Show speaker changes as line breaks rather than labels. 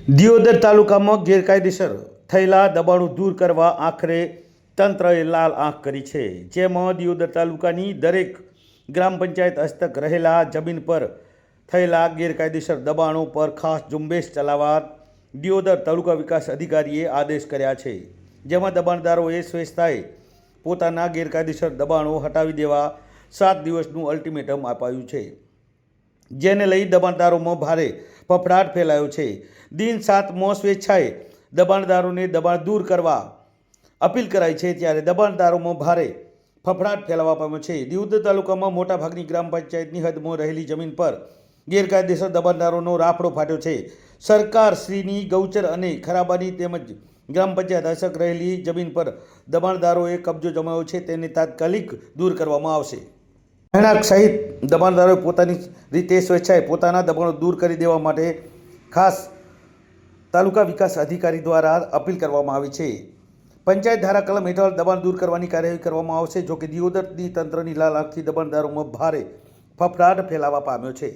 દિયોદર તાલુકામાં ગેરકાયદેસર થયેલા દબાણો દૂર કરવા આખરે તંત્રએ લાલ આંખ કરી છે, જેમાં દિયોદર તાલુકાની દરેક ગ્રામ પંચાયત હસ્તક રહેલા જમીન પર થયેલા ગેરકાયદેસર દબાણો પર ખાસ ઝુંબેશ ચલાવવા દિયોદર તાલુકા વિકાસ અધિકારીએ આદેશ કર્યા છે, જેમાં દબાણદારોએ સ્વેચ્છાએ પોતાના ગેરકાયદેસર દબાણો હટાવી દેવા 7 દિવસનું અલ્ટિમેટમ અપાયું છે, જેને લઈ દબાણદારોમાં ભારે ફફડાટ ફેલાયો છે। દિન 7માં સ્વેચ્છાએ દબાણદારોને દબાણ દૂર કરવા અપીલ કરાઈ છે, ત્યારે દબાણદારોમાં ભારે ફફડાટ ફેલાવા પામ્યો છે। દિયોદર તાલુકામાં મોટાભાગની ગ્રામ પંચાયતની હદમાં રહેલી જમીન પર ગેરકાયદેસર દબાણદારોનો રાફડો ફાટ્યો છે। સરકારશ્રીની ગૌચર અને ખરાબાની તેમજ ગ્રામ પંચાયત હસ્તક રહેલી જમીન પર દબાણદારોએ કબજો જમાવ્યો છે, તેને તાત્કાલિક દૂર કરવામાં આવશે। રહેણાંક સહિત દબાણદારોએ પોતાની રીતે સ્વેચ્છાએ પોતાના દબાણો દૂર કરી દેવા માટે ખાસ તાલુકા વિકાસ અધિકારી દ્વારા અપીલ કરવામાં આવી છે। પંચાયત ધારા કલમ હેઠળ દબાણ દૂર કરવાની કાર્યવાહી કરવામાં આવશે। જોકે દિયોદરની તંત્રની લાલ આંખથી દબાણદારોમાં ભારે ફફડાટ ફેલાવા પામ્યો છે।